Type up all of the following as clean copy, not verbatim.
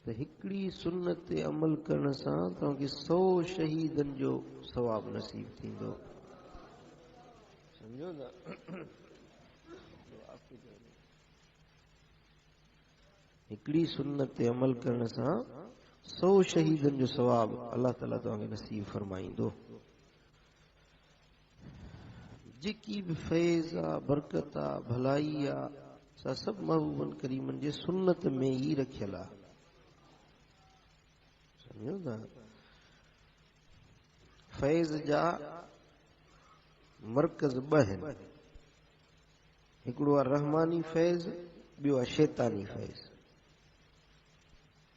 तो हिकड़ी सुन्नत ते अमल करण सां तव्हांखे 100 शहीदन जो सवाब नसीब थींदो। समझो ना? हिकड़ी सुन्नत ते अमल करण सां 100 शहीदन जो सवाब अल्लाह ताला तव्हांखे नसीब फरमाईंदो। जेकी भी फैज़ आ, बरकत आ, भलाई आ, सा सब महबूबन करीमन जे सुन्नत में ही रखियल आ। समझो था? फैज़ जा मरकज़ ब आहिनि, हिकिड़ो आहे रहमानी फैज़, ॿियो आहे शैतानी फैज़।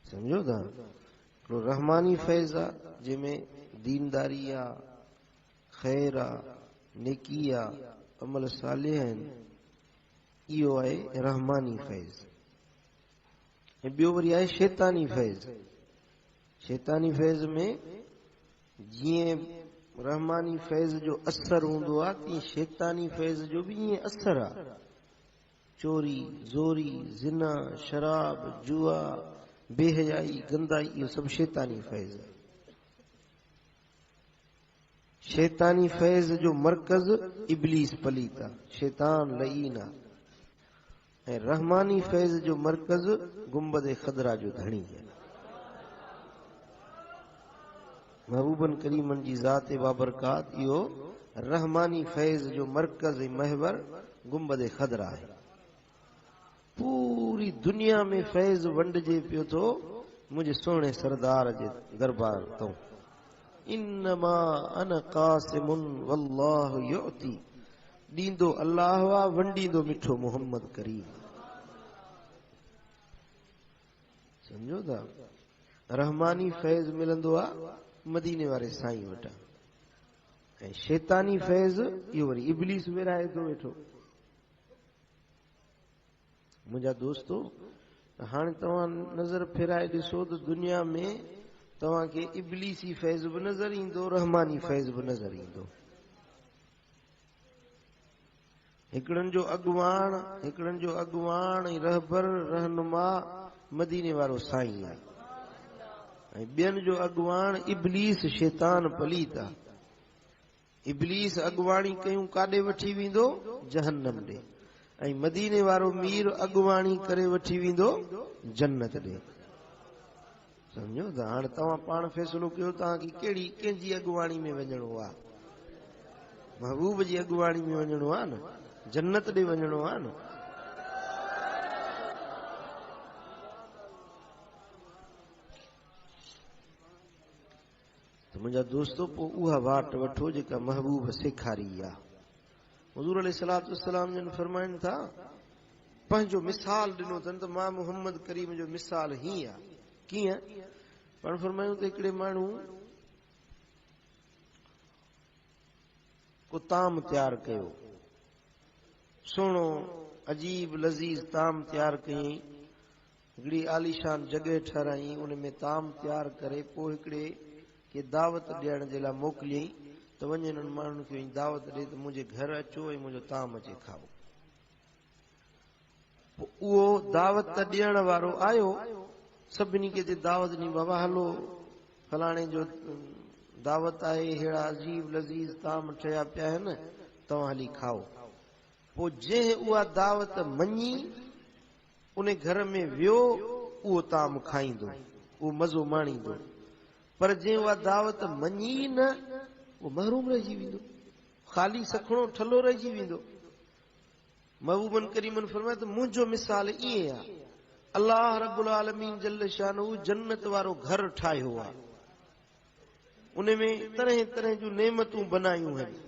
समझो था? हिकिड़ो रहमानी फैज़ आहे जंहिंमें दीनदारी आ, ख़ैर आ, नेकी आ, अमल सालिह आहिनि, इहो आहे रहमानी फैज़। ऐं ॿियो वरी आहे शैतानी फैज़। शैतानी फैज़ में जीअं रहमानी फैज़ जो असर हूंदो आहे, तीअं शैतानी फैज़ जो बि ईअं असर आहे। चोरी, ज़ोरी, ज़िना, शराब, जुआ, बेहयाई, गंदाई, इहो सभु शैतानी फैज़ आहे। शैतानी फैज़ जो मरकज़ इब्लीस पलीत आहे, शैतान लईन आहे। ऐं रहमानी फैज़ जो मरकज़ गुंबद खदरा जो धणी है। महबूबन करीमन जी ज़ात बाबरकात इहो रहमानी फैज़ जो मरकज़ महवर गुंबद खदरा है। पूरी दुनिया में फैज़ वंडजे पियो थो मुझे सोने सरदार जे दरबार तो। इन्नमा अन कासिमुन वल्लाहु युती, दींदो अल्लाह वा, वंडींदो मिठो मोहम्मद करीम। समझो था? रहमानी फैज़ मिलंदो आहे मदीने वारे साईं वटां, ऐं शैतानी फैज़ इहो वरी इब्लीस विराए थो वेठो। मुंहिंजा दोस्तो, हाणे तव्हां नज़र फेराए ॾिसो त दुनिया में तव्हांखे इब्लीसी फैज़ बि नज़र ईंदो, रहमानी फैज़ बि नज़र ईंदो। हिकिड़नि जो अॻुवाण ऐं रहबर रहनुमा मदीने वारो साईं आहे, ऐं ॿियनि जो अॻुवाण इब्लीस शैतान पलीत आहे। इब्लीस अॻुवाणी कयूं काॾे वठी वेंदो? जहन्नम ॾे। ऐं मदीने वारो मीर अॻुवाणी करे वठी वेंदो जन्नत ॾे। समझो था? हाणे तव्हां पाण फ़ैसिलो कयो तव्हांखे कंहिंजी अॻुवाणी में वञिणो आहे। महबूब जी अॻुवाणी में वञिणो आहे न, जन्नत ॾे वञिणो आहे न। तो मुंहिंजा दोस्तो, पोइ उहा वाट वठो जेका महबूब सेखारी आहे। हुज़ूर अलैहिस्सलातु वस्सलाम जन फरमाइनि था, पंहिंजो मिसाल ॾिनो अथनि त मां मोहम्मद करीम जो मिसाल हीअं आहे। कीअं? पाण फरमायूं त हिकिड़े माण्हू को ताम तयारु कयो, सुहिणो अजीब लज़ीज़ ताम तयारु कयईं, हिकिड़ी आलीशान जॻह ठहिराई, उन में ताम तयारु करे पोइ हिकिड़े के दावत ॾियण जे लाइ मोकिलियईं त वञे हिननि माण्हुनि खे दावत ॾे त मुंहिंजे घर अचो ऐं मुंहिंजो ताम अचे खाओ। पोइ उहो दावत ॾियण वारो आयो, सभिनी खे दावत ॾिनी, बाबा हलो फलाणे जो दावत आहे, अहिड़ा अजीब लज़ीज़ ताम ठहिया पिया आहिनि, तव्हां हली खाओ। पोइ जंहिं उहा दावत मञी उन घर में वियो, उहो ताम खाईंदो, उहो मज़ो माणींदो। पर जंहिं उहा दावत मञी न, उहो महरूम रहिजी वेंदो, ख़ाली सखणो ठलो रहिजी वेंदो। महबूबन करीमन फरमाए त मुंहिंजो मिसाल ईअं आहे। अल्लाह रब्बुल आलमीन जल्ल शानहू जन्नत वारो घर ठाहियो आहे, उन में तरह तरह जूं नेमतूं बनायूं आहिनि।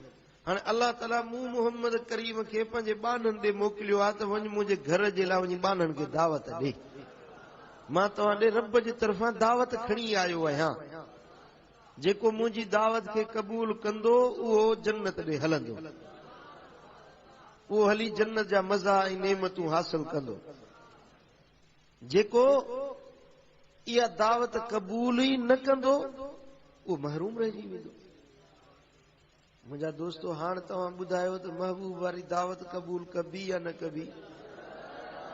हाणे अल्लाह ताला मूं मोहम्मद करीम खे पंहिंजे ॿाननि ॾे मोकिलियो आहे त वञ मुंहिंजे घर जे लाइ वञी ॿाननि खे दावत ॾे। मां तव्हां ॾे रब जे तरफ़ां दावत खणी आयो आहियां। जेको मुंहिंजी दावत खे क़बूल कंदो उहो जन्नत ॾे हलंदो, उहो हली जन्नत जा मज़ा ऐं नेमतूं हासिल कंदो। जेको इहा दावत क़बूल ई न कंदो उहो महरूम रहिजी वेंदो। मुंहिंजा दोस्तो, हाणे तव्हां ॿुधायो त महबूब वारी दावत क़बूल कबी या न कबी?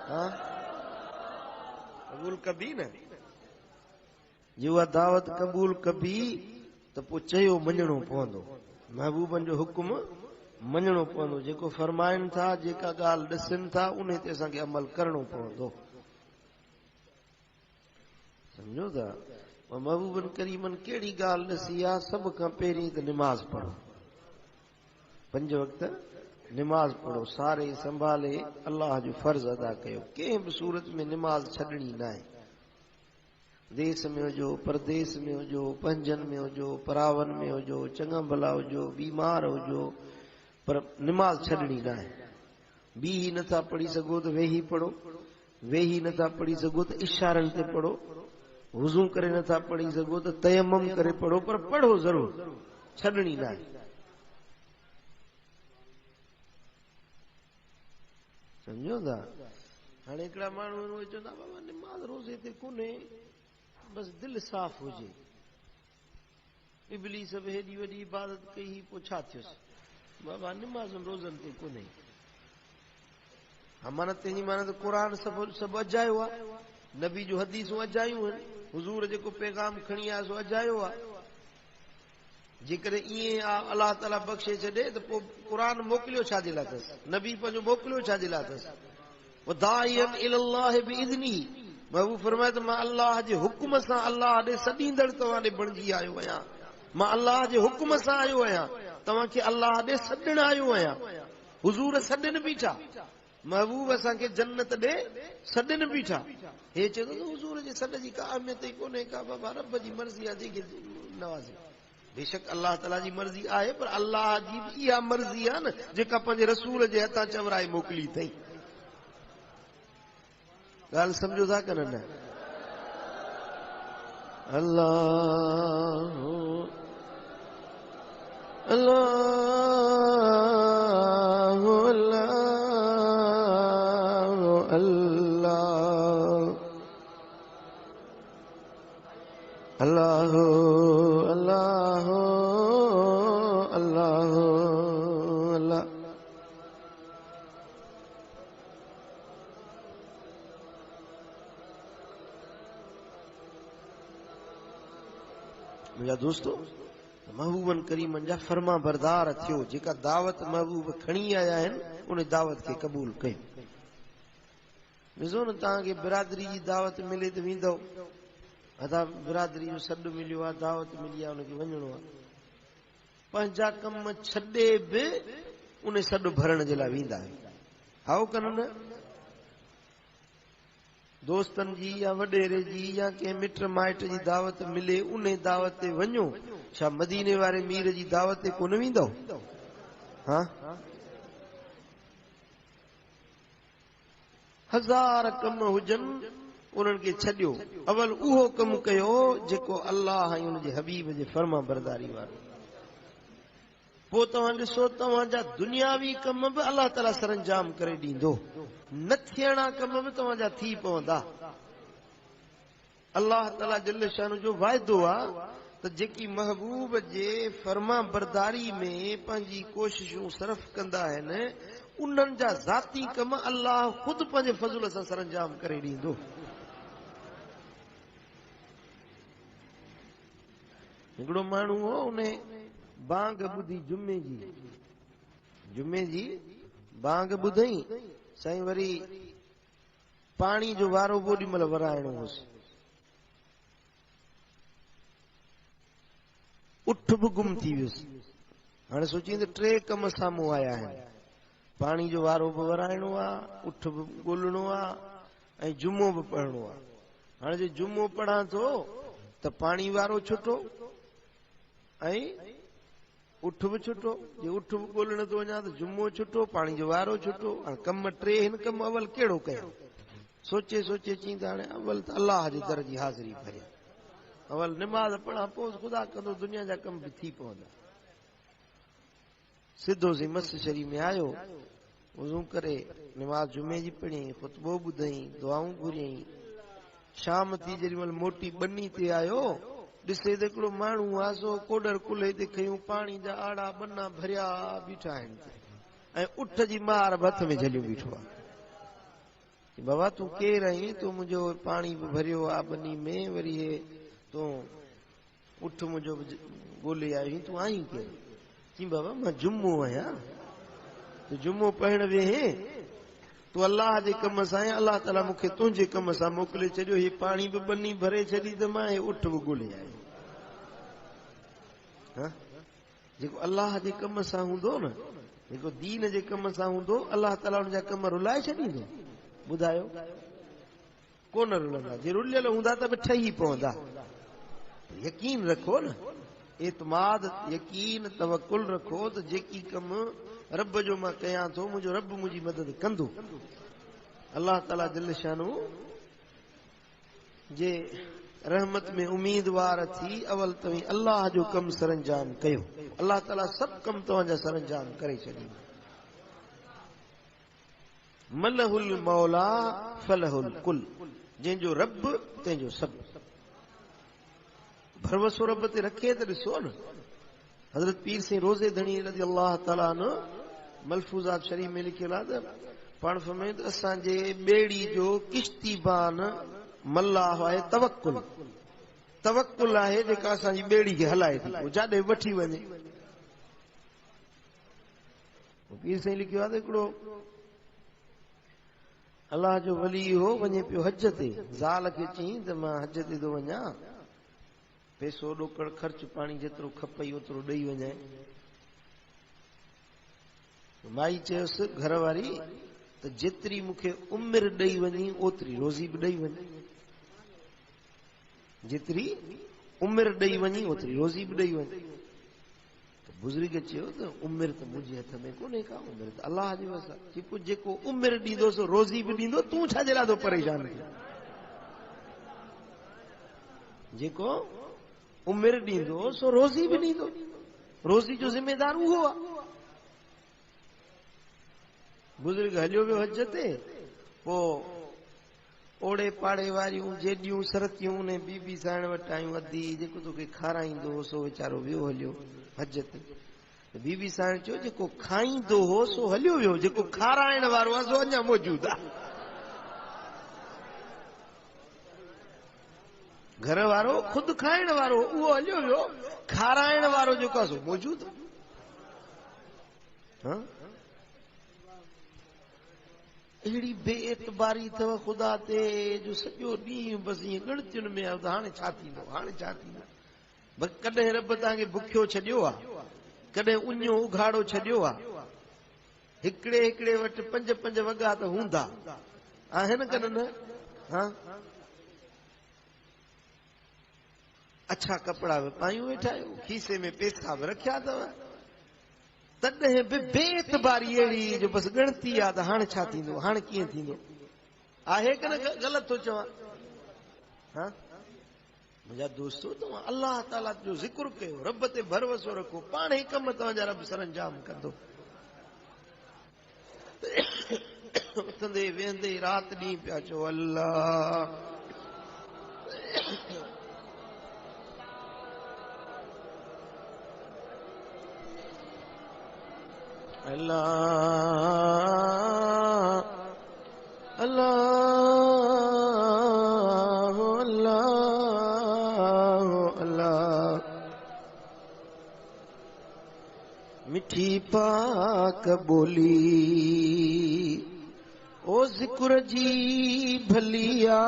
हा, क़बूल कबी न? जे उहा दावत क़बूल कबी त पोइ चयो मञणो पवंदो, महबूबनि जो हुकुम मञणो पवंदो, जेको फरमाइनि था, जेका ॻाल्हि ॾसनि था उन ते असांखे अमल करणो पवंदो। सम्झो था? महबूबनि करीमनि कहिड़ी ॻाल्हि ॾसी आहे? सभ खां पहिरीं त निमाज़ पढ़ो, 5 वक़्त निमाज़ पढ़ो, सारे संभाले अल्लाह जो फर्ज़ अदा कयो। कंहिं बि सूरत में निमाज़ छॾणी न आहे। देश में हुजो, परदेस में हुजो, पंजनि में हुजो, परावन में हुजो, चङा भला हुजो, बीमार हुजो, पर निमाज़ छॾणी न आहे। बीही नथा पढ़ी सघो त वेही पढ़ो, वेही नथा पढ़ी सघो त इशारनि ते पढ़ो, वुज़ू करे नथा पढ़ी सघो त तयम्मुम करे पढ़ो, पर पढ़ो ज़रूर, छॾणी न आहे। सम्झो था? हाणे हिकिड़ा माण्हू चवंदा बाबा निमाज़ रोज़े ते कोन्हे, बस दिलि साफ़ हुजे। इब्लीस बि हेॾी वॾी इबादत कई, पोइ छा थियुसि? बाबा निमाज़ रोज़नि ते कोन्हे। माना तंहिंजी माना त क़ुर सभु अजायो आहे, नबी जूं हदीसूं अजायूं आहिनि, हुज़ूर जेको पैगाम खणी आयो सो अजायो आहे। जेकॾहिं ईअं आहे अलाह ताला बख़्शे छॾे त पोइ क़ुर मोकिलियो छाजे लाइ अथसि? नबी पंहिंजो मोकिलियो छाजे लाइ अथसि? वदाइयन इलल्लाहि बिइज़्निही, महबूब फरमाए त मां अल्लाह जे हुकुम सां अल्लाह ॾे सॾींदड़ तव्हां ॾे बणिजी आयो आहियां। मां अल्लाह जे हुकुम सां आयो आहियां, तव्हांखे अल्लाह ॾे सॾण आयो आहियां। हुज़ूर सॾनि बीठा, महबूब असांखे जन्नत ॾे सॾनि बीठा। हे चए थो हुज़ूर जे सॾ जी का अहमियत ई कोन्हे का, बाबा रब जी मर्ज़ी आहे जेके नवाज़े। बेशक अल्लाह ताला जी मर्ज़ी आहे, पर अल्लाह जी बि इहा मर्ज़ी आहे न जेका पंहिंजे रसूल जे हथां चवराए मोकिली अथई। ॻाल्हि सम्झो था कि न? अल्लाह अल्लाह अल्लाह अल्लाह अल्लाह अल्लाह अल्लाह। मुंहिंजा दोस्तो, महबूबनि करीमनि जा फर्मा बरदार थियो, जेका दावत महबूब खणी आया आहिनि उन दावत खे क़बूल कयो। ॾिसो न, तव्हांखे बिरादरी जी दावत मिले त वेंदव, अदा बिरादरी जो सॾु मिलियो आहे, दावत मिली आहे, हुनखे वञिणो आहे। पंहिंजा कम छॾे बि उन सॾु भरण जे लाइ वेंदा आहिनि। हाओ कन न, दोस्तनि जी या वॾेरे जी या कंहिं मिट माइट जी दावत मिले, उन दावत ते वञो। छा मदीने वारे मीर जी दावत ते कोन वेंदव? हा, 1000 कम हुजनि, उन्हनि खे छॾियो, अवल उहो कमु कयो जेको अल्लाह ऐं उन जे हबीब जे फर्मा बरदारी वारो। पोइ तव्हां ॾिसो, तव्हांजा दुनियावी कम बि अल्लाह ताला सरंजाम करे ॾींदो, न थियणा कम बि तव्हांजा थी पवंदा। अल्लाह ताला जल शान जो वाइदो आहे त जेकी महबूब जे फर्मा बरदारी में पंहिंजी कोशिशूं सर्फ कंदा आहिनि, उन्हनि जा ज़ाती कम अल्लाह ख़ुदि पंहिंजे फज़ुल सां सरंजाम करे ॾींदो। हिकिड़ो माण्हू हो, उन बांग ॿुधी जुमे जी बांग ॿुधई, साईं वरी पाणी जो वारो ओॾी महिल वराइणो हुअसि। उठ बि गुम थी वियुसि। हाणे सोचीं त 3 कम साम्हूं आया आहिनि, पाणी जो वारो बि वराइणो आहे, उठ बि ॻोल्हणो आहे, ऐं जुमो बि पढ़णो आहे। हाणे जे जुमो पढ़ां थो त पाणी वारो छुटो ऐं उठ बि छुटो, जे उठ बि ॻोल्हण थो वञा त जुमो छुटो, पाणी जो वारो छुटो। हाणे कम 3 हिन, कम अवल कहिड़ो कयां? सोचे सोचे चई त हाणे अवल त अल्लाह जे दर जी हाज़िरी भरियां, अवल निमाज़ पढ़ां, पोइ ख़ुदा कंदो दुनिया जा कम बि थी पवंदा। सिधो सी मस्जिद शरीफ़ में आयो, वुज़ू करे निमाज़ जुमे जी पढ़ियईं, ख़ुतबो ॿुधई, दुआऊं घुरियईं। शाम थी जेॾीमहिल मोटी बनी ते आयो, ॾिसे त हिकिड़ो माण्हू आहे, सो कोडर कुल्हे ते खयूं, पाणी जा आड़ा बना भरिया बीठा आहिनि, ऐं उठ जी मार हथ में झलियो बीठो आहे। बाबा तूं केरु आहीं? तूं मुंहिंजो पाणी बि भरियो आहे बनी में, वरी हे तो उठ मुझो ॻोल्हे आई तूं आई केरु चई बाबा मां जुम्मो आहियां तूं जुम्मो पढ़ण वेहे तूं अल्लाह जे कम सां अल्लाह ताला मूंखे तुंहिंजे कम सां मोकिले छॾियो हीअ पाणी बि बनी भरे छॾी त मां उठ बि ॻोल्हे आयो जेको अल्लाह जे कम सां हूंदो न जेको दीन जे कम सां हूंदो अल्लाह ताला हुनजा कम रुलाए छॾींदो ॿुधायो कोन रुलंदा जे रुलियल हूंदा त बि ठही पवंदा यकीन रखो न एतमाद यकीन तवकुल रखो त जेकी कम रब जो मां कयां थो मुंहिंजो रब मुंहिंजी मदद कंदो अल्लाह ताला जल शानो जे रहमत में उम्मीदवार थी अवल तव्हीं अल्लाह जो कम सरंजाम कयो अल्लाह ताला सभु कम तव्हांजा सरंजाम करे छॾींदो मलहुल मौला फलहुल कुल जंहिंजो रब तंहिंजो सभु भरवसो रब ते रखे त ॾिसो न हज़रत पीर सिंह रोज़े धणी रज़ी अल्लाह ताला न मलफूज़ात शरीफ में लिखियल आहे त पाण फरमायूं त असांजे ॿेड़ी जो किश्तीबान मल्लाह आहे तवक्कुल तवक्कुल आहे जेका असांजी ॿेड़ी खे हलाए थी पोइ जाॾे वठी वञे पीर साईं लिखियो आहे त हिकिड़ो अल्लाह जो वली हो वञे पियो हज ते ज़ाल खे चई त मां हज ते थो वञा पैसो ॾोकड़ ख़र्च पाणी जेतिरो खपई ओतिरो ॾेई वञाए माई चयोसि घर वारी त जेतिरी मूंखे उमिरि ॾेई वञी ओतिरी रोज़ी बि ॾेई वञे जेतिरी उमिरि ॾेई वञी ओतिरी रोज़ी बि ॾेई वञे बुज़ुर्ग चयो त उमिरि त मुंहिंजे हथ में कोन्हे का उमिरि त अल्लाह जे वस आहे जेको उमिरि ॾींदो सो रोज़ी बि ॾींदो तूं छाजे लाइ थो परेशान थिए जेको उमिरि ॾींदो सो रोज़ी बि ॾींदो रोज़ी जो ज़िम्मेदार उहो आहे बुज़ुर्ग हलियो वियो हज ते पोइ ओड़े पाड़े वारियूं जेॾियूं सरतियूं उन बीबी साइण वटि आयूं अधी जेको तोखे खाराईंदो हो सो वीचारो वियो हलियो हज ते बीबी साइण चयो जेको खाईंदो हो सो हलियो वियो जेको खाराइण वारो आहे सो अञा मौजूदु आहे घर वारो ख़ुदि खाइण वारो उहो हलियो वियो खाराइण वारो जेको आहे सो मौजूदु अहिड़ी बेएतबारी अथव ख़ुदा ते जो सॼो ॾींहुं बसि ईअं ॻणतियुनि में आहे त हाणे छा थींदो बसि कॾहिं रब तव्हांखे बुखियो छॾियो आहे कॾहिं उञो उघाड़ो छॾियो आहे हिकिड़े हिकिड़े वटि 5-5 वॻा त हूंदा आहिनि कॾहिं न अच्छा कपिड़ा बि पायूं वेठा आहियो खीसे में पैसा बि रखिया अथव तॾहिं बि बेएतबारी अहिड़ी जो बसि ॻणती आहे त हाणे छा थींदो हाणे कीअं थींदो आहे की न ग़लति थो चवां मुंहिंजा दोस्तो तव्हां अल्लाह ताला जो ज़िक्र कयो रब ते भरोसो रखो पाण ई कम तव्हांजा रब सरंजाम कंदो उथंदे वेहंदे राति ॾींहुं पिया चओ अल्लाह अल्लाह अल्लाह अल्लाह अल्लाह मिठी पाक बोली ओ ज़िक्र जी भलिया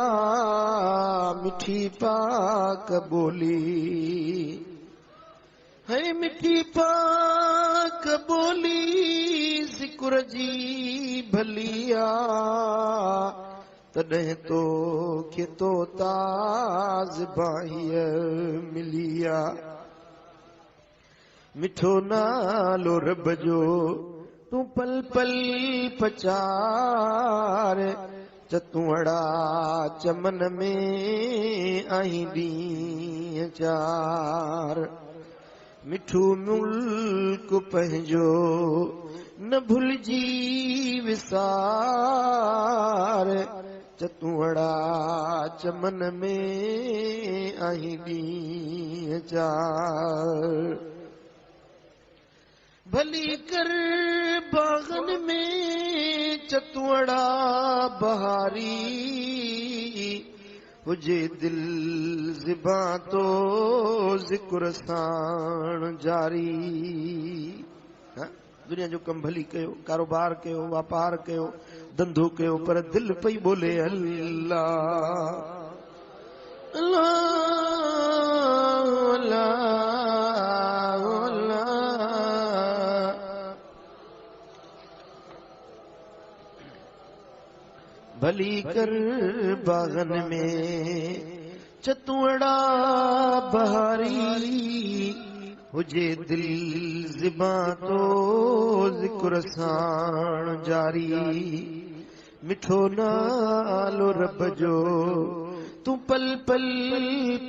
मिठी पाक बोली है मिठी पाक बोली ज़िक्र जी भलिया तॾहिं तो के तो ताज़ बाहीअ मिलिया मिठो नालो रब जो तूं पल पल पचार चतुअड़ा चमन में आहीं ॾींहं चार मिठो मुल्क पंहिंजो न भुलिजी विसार चतुअड़ा चमन में आहीं ॾींहं चार भली कर बागन में चतुअड़ा बहारी हुजे दिल ज़िबां तो ज़िक्र साण जारी। दुनिया जो कम भली कयो, कारोबार कयो, वापार कयो, धंधो कयो, पर दिल पई बोले अल्लाह अल्लाह अल्लाह अल्लाह। भली कर बागन में चतुड़ा बहारी। हुजे दिल ज़िबां तो ज़िक्र साण जारी। मिठो नालो रब जो तू पल पल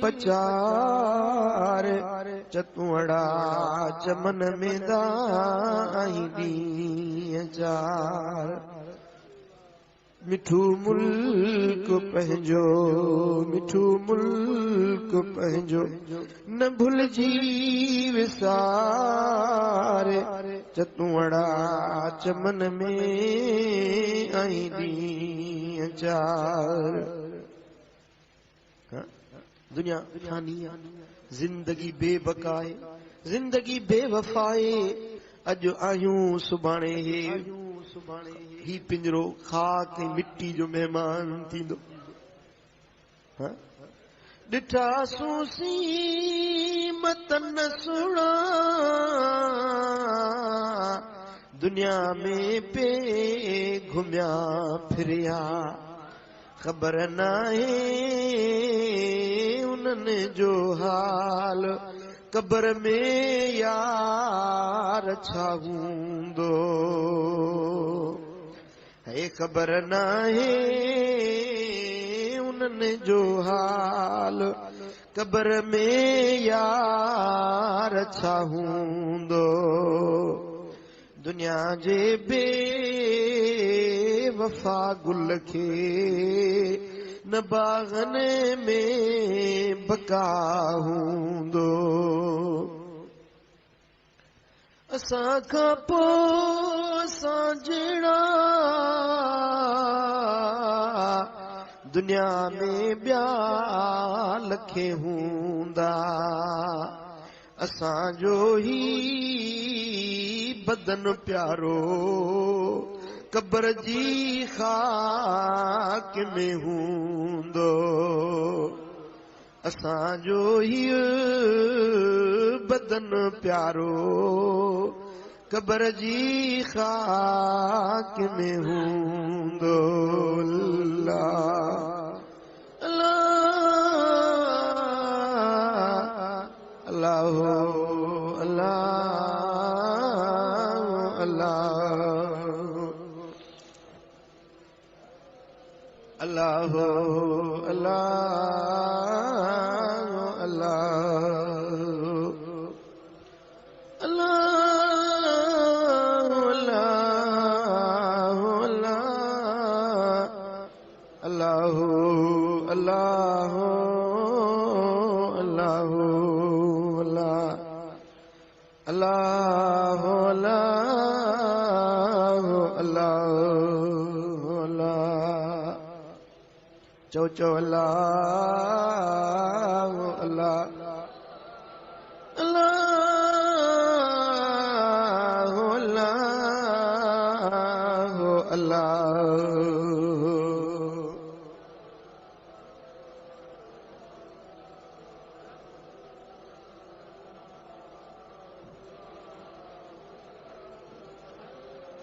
पचार। चतुड़ा चमन में दाई ॾींहं चार। मिठू मुल्क पंहिंजो, मिठू मुल्क पंहिंजो, न भुलजी विसार। चतुड़ा चमन में आई ॾींहं चार। दुनिया फानी आहे, जिंदगी बेबकाए, जिंदगी बेवफाए। अॼु आहियूं सुभाणे ही पिंजरो खाक ऐं मिट्टी जो मेहमान थींदो। ॾिठा सूसी मतन सुणा दुनिया में पे घुमिया फिरिया। ख़बर नाहे उन्हनि जो हाल, कब्र में यार छा हूंदो है। ख़बर नाहे उन्हनि जो हाल, कब्र में यार छा हूंदो। दुनिया जे बेवफा गुल खे न बागन में बका हूंदो। असां खां पोइ साजणा दुनिया में ॿिया लखे हूंदा। असांजो ही बदन प्यारो कब्र जी खाक में हूंदो। असांजो ही बदन प्यारो कब्र जी खाक में हूंदो। अल्लाह अल्लाह अल्लाह अल्लाह चो अल्लाह अल्लाह अल्लाह अल्लाह अल्लाह।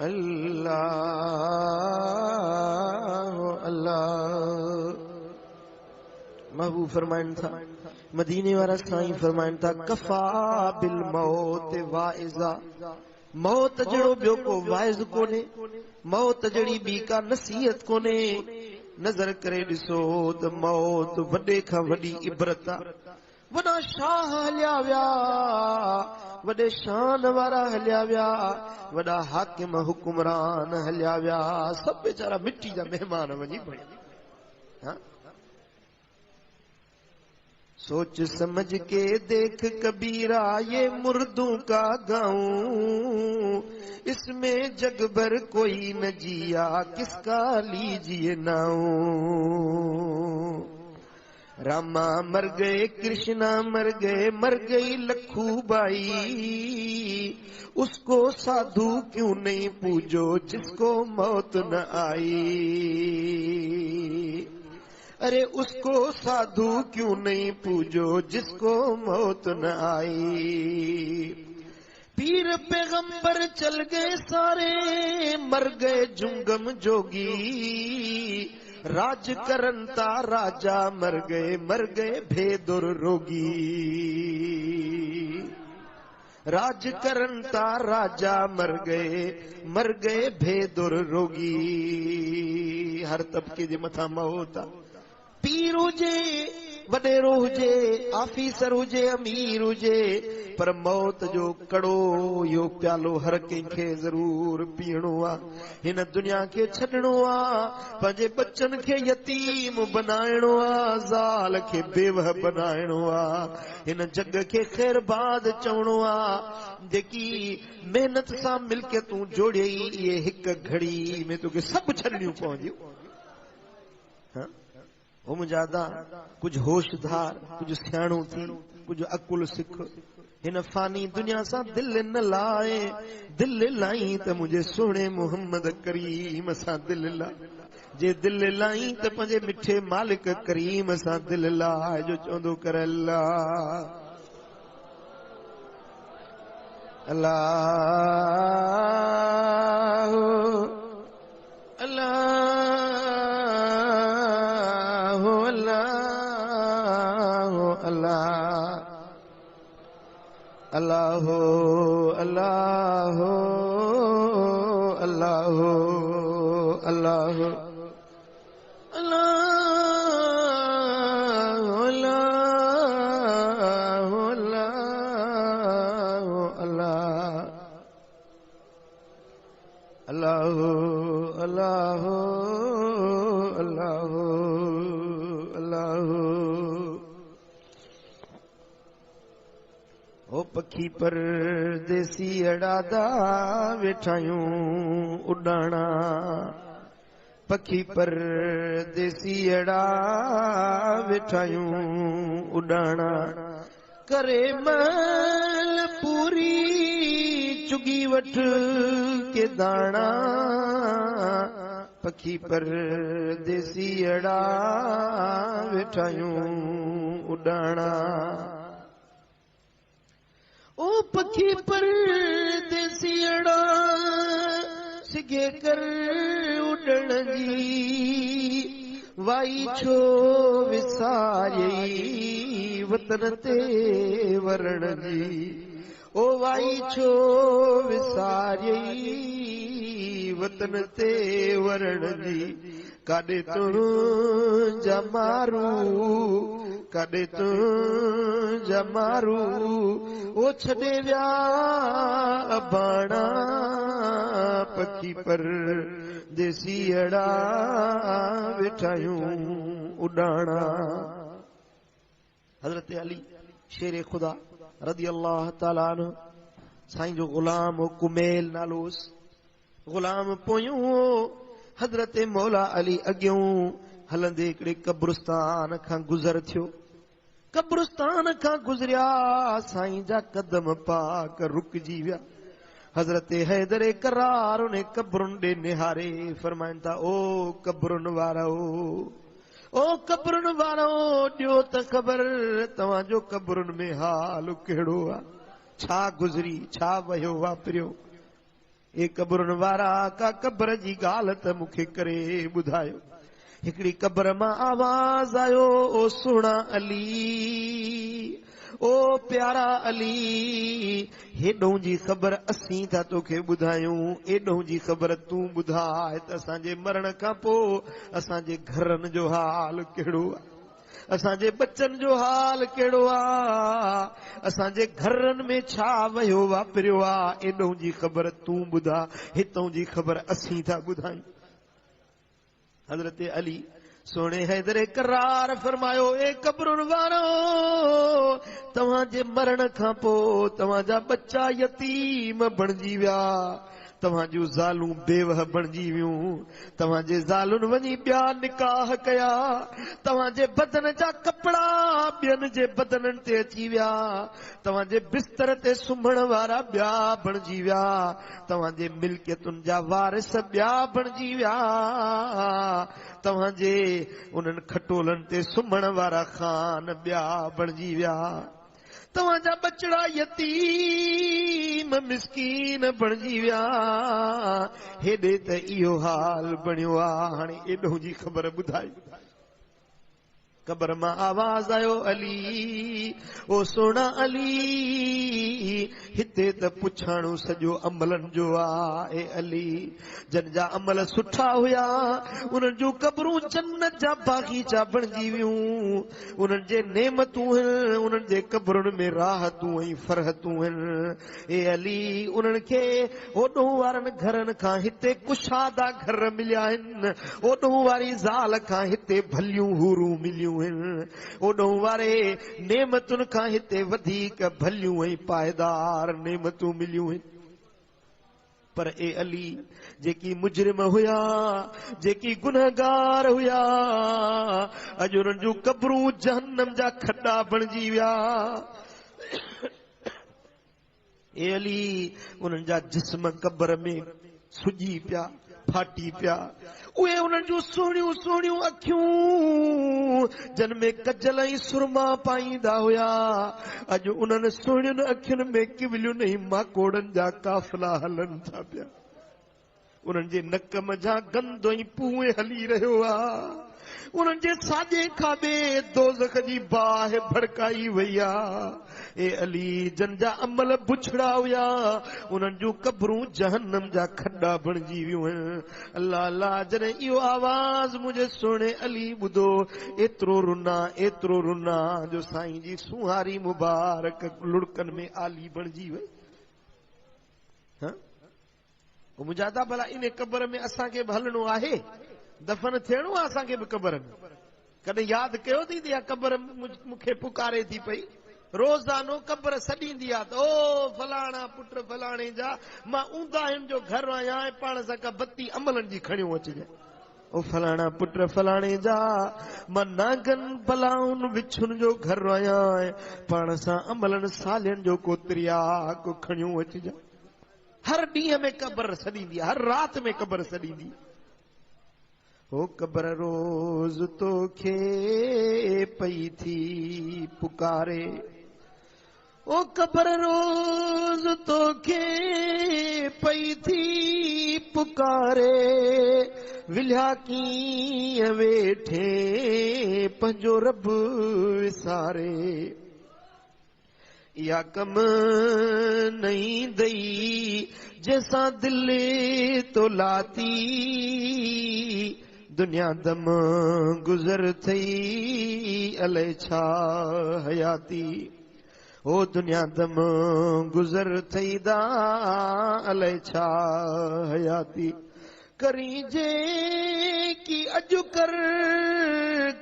अल्लाह अल्लाह। महबूब फरमाइन था, मदीने वाला साईं फरमाइन था, कफा बिल मौत वाइज़ा। मौत जड़ो बियो को वाइज़ कोने, मौत जड़ी बी का नसीहत कोने। नजर करे ॾिसो त मौत वॾे खां वॾी इबरत आहे। वॾा शाह हलिया विया, वॾे शान वारा हलिया विया, वॾा हाकिम हुकुमरान हलिया विया, सभु बेचारा मिट्टी जा महिमान वञी पड़िया। सोच समझ के देख कबीरा ये मुर्दों का गाँव, इसमें जग भर कोई न जिया किसका लीजिए नाऊ। रामा मर गए, कृष्णा मर गए, मर गई लखूबाई। उसको साधु क्यों नहीं पूजो जिसको मौत न आई। अरे उसको साधु क्यों नहीं पूजो जिसको मौत न आई। पीर पैगंबर चल गए सारे, मर गए जुंगम जोगी। राज करनता राजा मर गए भेदुर रोगी। राज करनता राजा मर गए भेदुर रोगी। हर तबके जे मथा मौत आ। पीर हुजे, वडेरो हुजे, आफीसर हुजे, अमीर हुजे, पर मौत जो कड़ो यो प्यालो हर कंहिंखे ज़रूर पीअणो आहे। हिन दुनिया खे छॾणो आहे, पंहिंजे बच्चन खे यतीम बनाइणो आहे, ज़ाल खे बेवह बनाइणो आहे। हिन जग खे ख़ैरबाद चवणो आहे। जेकी मेहनत सां मिल्कियतूं जोड़ियई, इहे हिक घड़ी में तोखे सभु छॾणियूं पवंदियूं। ओ मुंहिंजा कुछ होशधार, कुछ सियाणो थी, कुछ अकुल सिख। हिन फानी दुनिया सां दिल न लाए, दिल लाई त मुंहिंजे सोणे मोहम्मद करीम सां दिल ला। जे दिल लाई त पंहिंजे मिठे मालिक करीम सां दिल लाए। जो चवंदो कर अल्लाह अल्लाह अल्लाह अल्लाह अल्लाह अल्लाह अल्लाह अल्लाह अल्लाह अल्लाह। ओ पखी परदेसी अड़ादा वेठायूं उड़ाणा। पखी परदेसी अड़ा वेठायूं उड़ाणा। करे महल पूरी चुगी वठ के दाना। पखी परदेसी अड़ा वेठायूं उड़ाणा। ओ पखी परदेसी अड़ा सिगे कर उड़न जी। वाई छो विसारई वतन ते वरण जी। ओ वाई छो विसारई वतन ते वरण जी। काॾे तुंहिंजा मारू, काॾे तुंहिंजा मारू, ओ छॾे विया अबाणा। पखी परदेसी अड़ा वेठायूं उड़ाणा। हज़रत अली शेर खुदा रज़ी अल्लाह ताला अन्हु साईं जो गुलाम हो, कुमेल नालोस। गुलाम पोयूं हज़रत मौला अली अॻियूं हलंदे हिकिड़े कब्रिस्तान खां गुज़र थियो। कब्रिस्तान खां गुज़रिया, साईं जा कदम पाक रुकजी विया। हज़रत हैदर करार उन कब्रुनि ॾे निहारे फरमाइनि था, ओ कब्रुनि वारो, ओ कब्रुनि वारो, ॾियो त ख़बर तव्हांजो कब्रुनि में हाल कहिड़ो आहे। छा गुज़री, छा वयो वापरियो। ए कब्रुनि वारा, का कब्र जी ॻाल्हि त मूंखे करे ॿुधायो। हिकिड़ी कब्र मां आवाज़ आयो, ओ सुहिणा अली, ओ प्यारा अली, हेॾों जी ख़बर असीं था तोखे ॿुधायूं, एॾों जी ख़बर तूं ॿुधाए त असांजे मरण खां पोइ असांजे घरनि जो हाल कहिड़ो आहे, असांजे बच्चनि जो हाल कहिड़ो आहे, असांजे घरनि में छा वयो वापरियो आहे। एॾों जी ख़बर तूं ॿुधा, हितों जी ख़बर असीं था ॿुधायूं। हज़रत अली सोने हैदर करार फरमायो, ए कब्रुनि वारो, तव्हांजे मरण खां पोइ तव्हांजा बच्चा यतीम बणिजी विया, तव्हां जूं ज़ालूं बेवह बणजी वियूं तव्हां जे ज़ालुनि वञी ॿिया निकाह कया तव्हां जे बदन जा कपड़ा ॿियनि जे बदननि ते अची विया तव्हां जे बिस्तर ते सुम्हण वारा ॿिया बणजी विया तव्हां जे मिल्कियतुनि जा वारिस ॿिया बणजी विया तव्हां जे उन्हनि खटोलनि ते सुम्हण वारा खान ॿिया बणजी विया तव्हां जा बचड़ा यतीम मिस्कीन बणजी विया हेॾे त इहो हाल बणियो आहे हाणे एॾो जी ख़बर ॿुधाई कबर मां आवाज़ आयो अली ओ सोना अली हिते त पुछाणो सॼो अमलनि जो आहे ए अली जन जा अमल सुठा हुया उन्हनि जूं कबरूं जन्नत जा बाग़ीचा बणजी वियूं उन्हनि जे नेमतूं आहिनि उन्हनि जे कबरुनि में राहतूं ऐं फरहतूं आहिनि ए अली उन्हनि खे ओॾो वारनि घरनि खां हिते कुशादा घर मिलिया आहिनि ओॾो वारी ज़ाल खां हिते भलियूं हूरूं मिलियूं ओॾो वारे नेमतुनि खां हिते वधीक भलियूं ऐं पाइदार नेमतूं मिलियूं आहिनि पर ए अली जेकी मुजरिम हुया जेकी गुनहगार हुया अॼु उन्हनि जूं कबरूं जहन्नम जा खॾा बणजी विया ए अली उन्हनि जा जिस्म कबर में सुॼी पिया फाटी पिया उहे उन्हनि जूं सुहिणियूं सुहिणियूं अखियूं जन में कजल ऐं सुरमा पाईंदा हुया अॼु उन्हनि सुहिणियुनि अखियुनि में किवलियुनि ऐं माकोड़नि जा काफ़िला हलनि था पिया उन्हनि जे नक मझां गंद ऐं पूए हली रहियो आहे उन्हनि जे साॼे खाॿे दोज़ख जी बाहि भड़काई वई आहे ए अली जन जा अमल बुछड़ा हुया उन्हनि जूं कबरूं जहन्नम जा खॾा बणजी वियूं आहिनि अल्लाह अल्लाह जॾहिं इहो आवाज़ मुंहिंजे सुहिणे अली ॿुधो एतिरो रुना जो साईं जी सुहारी मुबारक लुड़कनि में आली बणजी वई मुंहिंजा भला इन कबर में असांखे बि हलणो आहे दफ़न थियणो आहे असांखे बि कबर में कॾहिं यादि कयो थी इहा कबर मूंखे पुकारे थी पई रोज़ानो कबर सॾींदी आहे त ओ फलाणा पुट फलाणे जा मां ऊंदाहियुनि जो घर आहियां ऐं पाण सां का बत्ती अमलनि जी खणियो अचिजे ओ फलाणा पुट फलाणे जा मां नागनि बलाउनि विछुनि जो घर आहियां ऐं पाण सां अमलनि सालियनि जो को त्रियाक खणियो अचिजे हर ॾींहं में कबर सॾींदी आहे हर राति में कबर सॾींदी ओ कबर रोज़ तोखे पई थी पुकारे ओ कबर रोज़ तोखे पई थी पुकारे विलिया कीअं वेठे पंहिंजो रब विसारे या कम नहीं दई जैसा दिल तो लाती दुनिया दम गुजर थई अले छा हयाती ओ दुनिया दम गुजर थई दा अले छा हयाती करी जे की अजु कर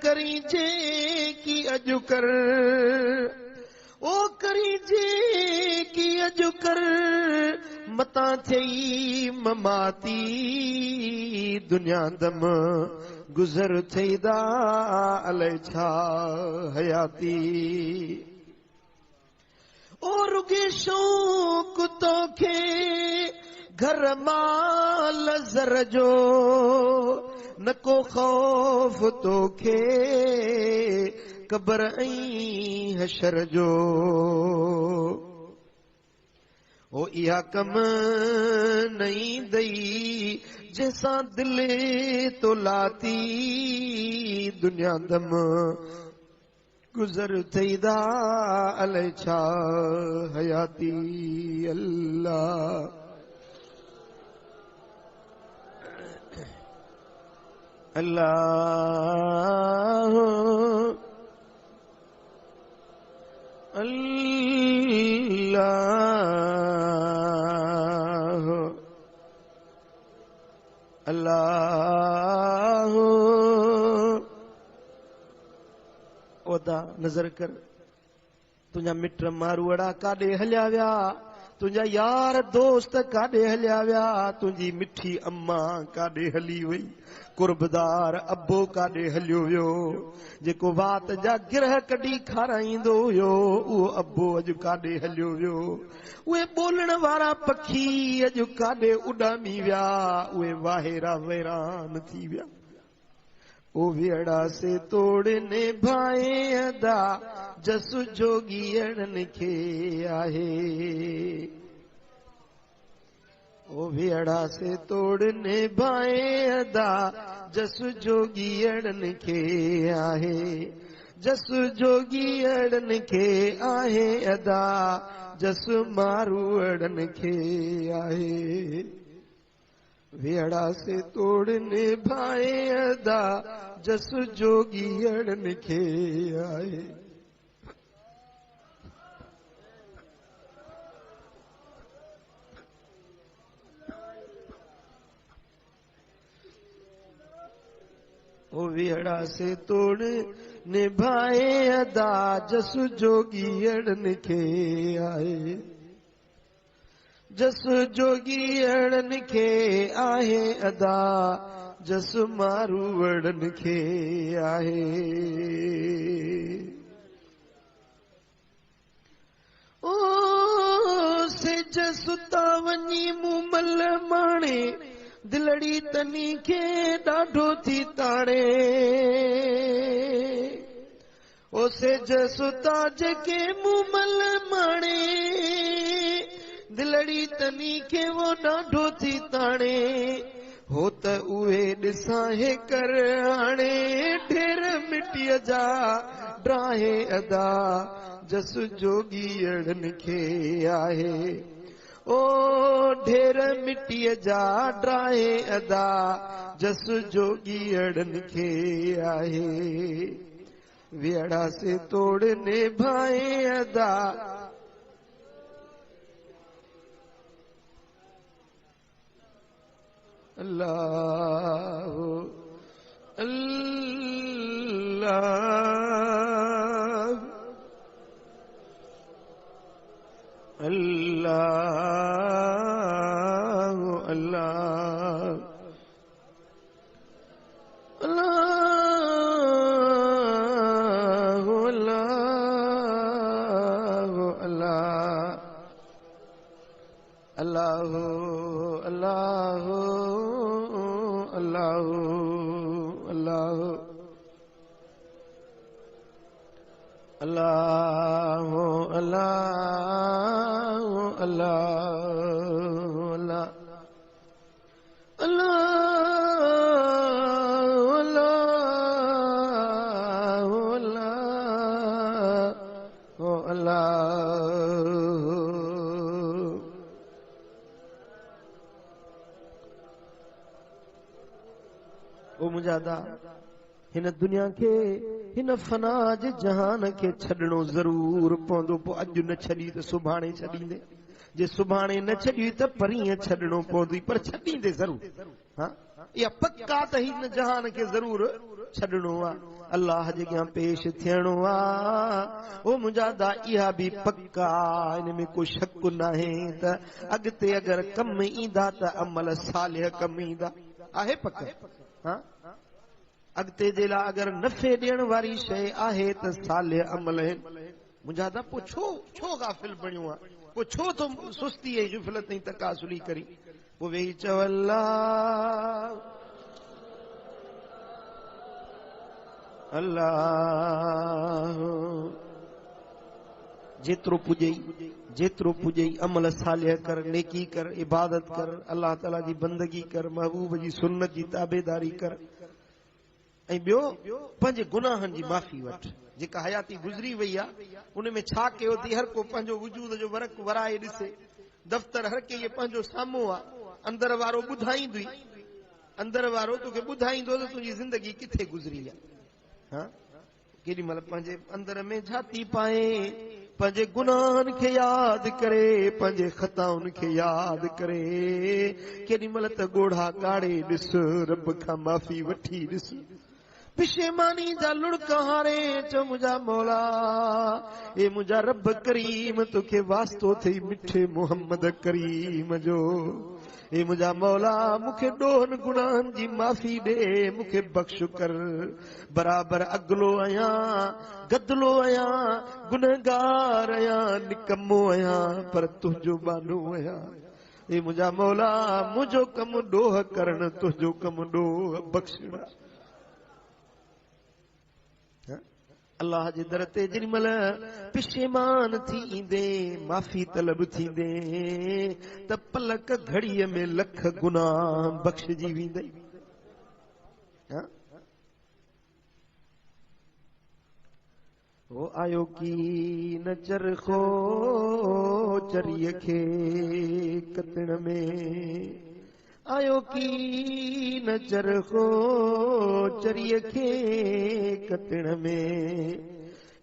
करी जे की अजु कर ओ करी जे की अजु कर मता थई ममाती दुनिया दम गुजर थई दा अले छा हयाती ओ रुगे शौक तोखे घर माल ज़र जो न को खौफ तोखे कबर ऐं हशर जो ओ इहा कम नहीं दई जैसा दिल तो लाती दुनिया दम गुजर थई दा अले छा हयाती अल्लाह अल्लाह अल्लाह अल्लाह ओदा नज़र कर तुंहिंजा मिट मारूअड़ा काॾे हलिया विया तुझा यार दोस्त काॾे हलिया विया, तुंहिंजी मिठी अम्मा काॾे हली वई, कुर्बदार अबो काॾे हलियो वियो, जेको वात जा गिरह कढी खाराईंदो हुयो उहो अबो अॼु काॾे हलियो वियो, उहे ॿोलण वारा पखी अॼु काॾे उॾामी विया, उहे वाहेरा वैरान थी विया। ओ वेड़ा से तोड़ने भाए अदा जसु जोगियड़न खे आहे, ओ वेड़ा से तोड़ने भाए अदा जसु जोगियड़न खे आहे, जसु जोगियड़न खे आहे अदा जसु मारूअड़न खे आहे, वेड़ा से तोड़ने भाए अदा जसु जोगियड़न खे आहे। ओ वेड़ा से तोड़ने भाए अदा जसु जोगियड़न खे आहे, जसु जोगियड़न खे आहे अदा जसु मारूअड़न खे आहे। ओ सिज सुता वञी मूमल माणे, दिलड़ी तनी खे ॾाढो थी ताणे, ओ सिज सुता जेके मूमल माणे, दिलड़ी तनी खे वो ॾाढो थी ताणे, हो त उहे ॾिसां हे कर हाणे, ढेर मिटीअ जा ड्राहे अदा जसु जोगियड़न खे आहे, ओ ढेर मिटीअ जा ड्राहे अदा जसु जोगियड़न खे आहे, वेड़ा से तोड़ने भाए अदा अल्लाह अल्लाह अल्लाह अल्लाह अल्लाह अल्लाह अल्लाह अल्लाह अल्लाह अल्लाह अल्लाह अल्लाह अल्लाह ओ मुजादा हिन दुनिया के हिन फना जे जहान के छड़नो जरूर पवंदो, पोइ अॼु न छॾी त सुभाणे छॾींदे, जे सुभाणे न छॾी त परीहं छॾणो पवंदी, पर छॾींदे ज़रूर। हाँ इहा पक्का त हिन जहान के ज़रूर छॾणो आहे, अल्लाह जे अॻियां पेश थियणो आहे। ओ मुंहिंजा इहा बि पक्का, इन में को शक न आहे त अॻिते अगरि कम ईंदा त अमल सालिह कम ईंदा, आहे पक। हाँ अॻिते जे लाइ अगरि नफ़े ॾियण वारी शइ आहे त सालिह अमल आहिनि। मुंहिंजा पोइ छो गाफ़िल बणियो आहे, पोइ छो तो सुस्ती ऐं ग़फ़लत ऐं तकासुली करी, पोइ वेही चओ अल्लाह अल्लाह, जेतिरो पुॼई अमल सालिह कर, नेकी कर, इबादत कर, अल्लाह ताला जी बंदगी कर, महबूब जी सुन्नत जी ताबेदारी कर, ऐं ॿियो पंहिंजे गुनाहनि जी माफ़ी वठ। जेका हयाती गुज़री वई आहे उन में छा कयो थी, हर को पंहिंजो वजूद जो वरक वराए ॾिसे, दफ़्तर हर कंहिं पंहिंजो साम्हूं आहे, अंदर वारो ॿुधाईंदुई, अंदर वारो तोखे ॿुधाईंदो त तुंहिंजी ज़िंदगी किथे गुज़री आहे। हाँ केॾी महिल पंहिंजे अंदर में झाती पाए, पंहिंजे गुनाहनि खे यादि करे, पंहिंजे ख़ताउनि खे यादि करे, केॾी महिल त ॻोढ़ा काढ़े ॾिस, रब खां माफ़ी वठी ॾिस, पिशेमानी जा लुड़का हारे च मुझा मौला ए मुझा रब करीम तोखे वास्तो थई मिठे मोहम्मद करीम जो ए मुझा मौला मुखे डोहन गुनाहन जी माफ़ी दे मुखे बख्श कर बराबर अगलो आया गदलो आया गुनहगार आया निकम्मो आया पर तुझो बानो आया ए मुझा मौला मुझो कम डोह करण तुझो कम डोह बख्शना अल्लाह जे दर ते जेॾीमहिल पिशेमान थी ईंदे माफ़ी तलब थींदे त पलक घड़ीअ में लख गुनाह बख़्शजी वेंदई। वो आयो की न चरखो चरीअ खे कतण में आयो की न चरखो चरीअ खे कतण में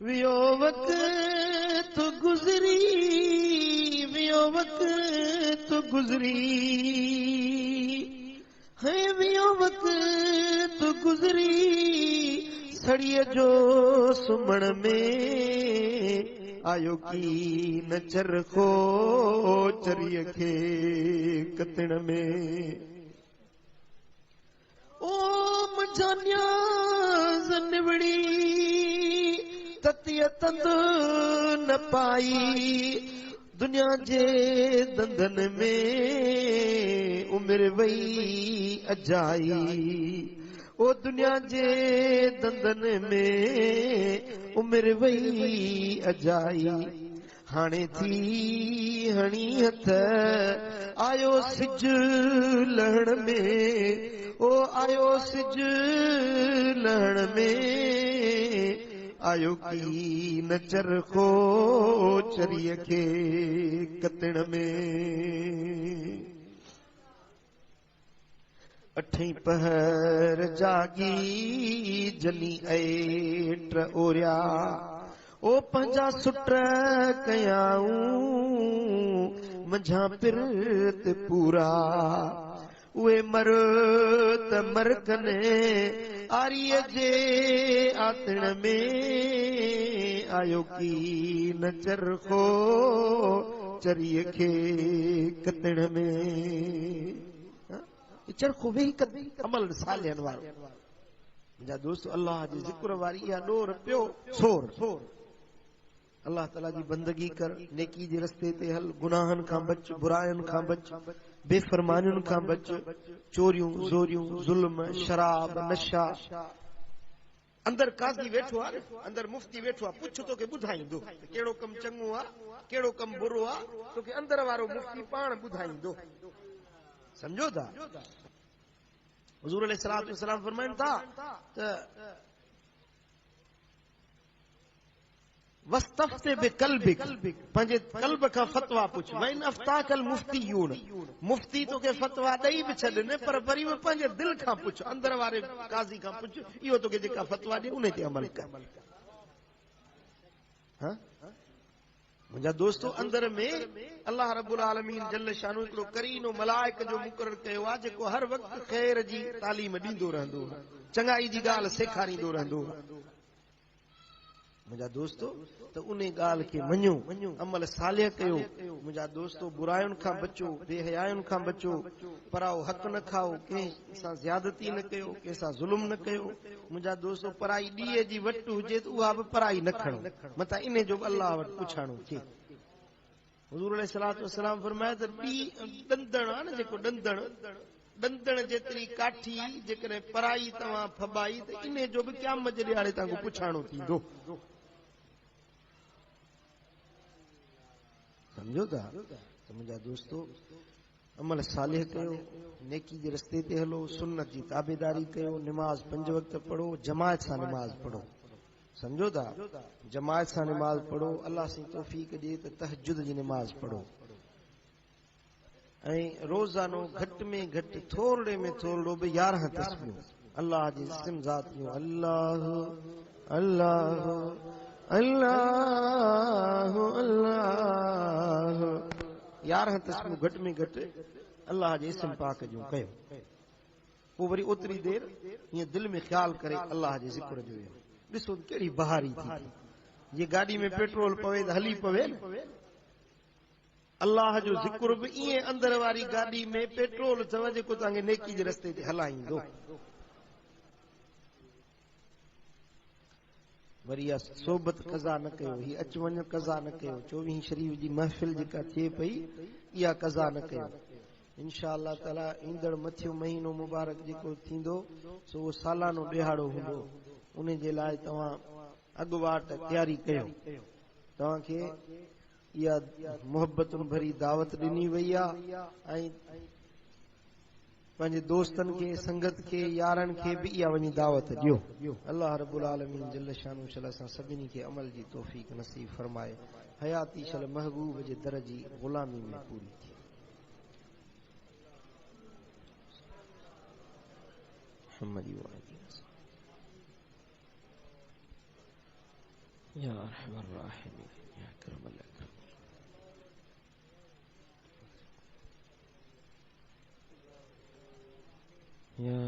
वियो वक़्तु गुज़री वियो वक़्तु गुज़री है वियो वक़्तु गुज़री सड़ीअ जो सुम्हण में आयो की न चरखो चरीअ खे कतण में ओ मुंहिंजा न्याज़ निवड़ी ततीअ तंद न पाई दुनिया जे दंदन में उमिरि वई अजाई ओ दुनिया जे दंदन में उमिरि वई अजाई हाणे थी हणी हथ आयो सिज लहण में ओ आयो सिज लहण में आयो की न चरखो चरीअ खे कतण में अठीं पहर जागी जली ऐट ओरिया ओ पंहिंजा सुट कयाऊं मंझा पिरत पूरा उहे मर त मरकने आरीअ जे आतण में आयो की न चरखो चरीअ खे कतण में चरखो वेही कदे अमल सालियन वारो मुंहिंजा दोस्त अल्लाह जे ज़िक्र वारी इहा डोर पियो सोर अल्लाह ताला जी बंदगी कर नेकी जे रस्ते ते हल गुनाहन खां बच बुरायन खां बच बेफरमानियुनि खां बच चोरियूं ज़ोरियूं ज़ुल्म शराब नशा अंदर काज़ी वेठो आहे अंदर मुफ्ती वेठो आहे पुछ तोखे ॿुधाईंदो कहिड़ो कमु चङो आहे कहिड़ो कमु बुरो आहे तोखे अंदर वारो मुफ्ती पाण ॿुधाईंदो समझो था हुजूर अलैहिस्सलातु वस्सलाम फरमाइनि था त वस्तफ्ते बिकल्बिक पंहिंजे कल्ब खां फतवा पुछ वइन अफ्ताकल मुफ्तीयून मुफ्ती तोखे फतवा ॾेई बि छॾनि पर वरी बि पंहिंजे दिलि खां पुछ अंदर वारे काज़ी खां पुछ इहो तोखे जेका फतवा ॾे उन ते अमल कर मुंहिंजा दोस्तो अंदर में अल्लाह रब्बुल आलमीन जल्ल शानु हिकिड़ो करीनो मलाइक जो मुक़रर कयो आहे जेको हर वक़्तु ख़ैर जी तालीम ॾींदो रहंदो चङाई जी ॻाल्हि सेखारींदो रहंदो मुंहिंजा दोस्तो त उन ॻाल्हि खे मञो अमल सालिह कयो मुंहिंजा दोस्तो बुरायुनि खां बचो बेहयायुनि खां बचो पराओ हक़ न खाओ कंहिं सां ज़्यादती न कयो कंहिं सां ज़ुल्म न कयो मुंहिंजा दोस्तो पराई ॾीए जी वटि हुजे त उहा बि पराई न खणो मथां इन जो बि अलाह वटि पुछाणो थिए हुज़ूर अलैहिस्सलातु वस्सलाम फरमाए त ॾंदण आहे न जेको ॾंदण जेतिरी काठी जेकॾहिं पराई तव्हां फबाई त इन जो बि क़यामत जे ॾियारे तव्हांखे पुछाणो थींदो समझो था त मुंहिंजा दोस्तो अमल सालिह कयो नेकी जे रस्ते ते हलो सुन्नत जी ताबेदारी कयो निमाज़ 5 वक़्त पढ़ो जमायत सां निमाज़ पढ़ो समझो था जमायत सां निमाज़ पढ़ो अल्लाह सी तौफीक ॾिए त तहज्जुद जी निमाज़ पढ़ो ऐं रोज़ानो घटि में घटि थोरे में थोरो बि 11 तस्बीहूं अल्लाह जी सिम ज़ातियूं अल्लाह अल्लाह अल्लाह अल्लाह 11 तस्बीहूं घटि में घटि अल्लाह जे इस्म पाक जूं कयो पोइ वरी ओतिरी देर हीअं दिलि में ख़्याल करे अलाह जे ज़िक्र जो ॾिसो कहिड़ी बहारी थी जे गाॾी में पेट्रोल पवे त हली पवे न अल्लाह जो ज़िक्र बि ईअं अंदर वारी गाॾी में पेट्रोल अथव जेको तव्हांखे नेकी जे रस्ते ते हलाईंदो वरी इहा सोबत कज़ा न कयो ही अच वञ कज़ा न कयो 24 शरीफ़ जी महफ़िल जेका थिए पई इहा कज़ा न कयो इंशा अल्लाह ताला ईंदड़ मथियो महीनो मुबारक जेको थींदो सो उहो सालानो ॾिहाड़ो हूंदो उन जे लाइ तव्हां अॻुवाट तयारी कयो तव्हांखे इहा मोहबतुनि भरी दावत ॾिनी वई आहे ऐं पंहिंजे दोस्तनि खे संगत खे यारनि खे बि इहा वञी दावत ॾियो अल्लाह रब्बुल आलमीन जल्ल शानु शल असां सभिनी खे अमल जी तौफ़ीक़ नसीब फरमाए हयाती शल महबूब जे दर जी ग़ुलामी में पूरी थी या अरहमर राहिमीन या अकरमल अकरमीन या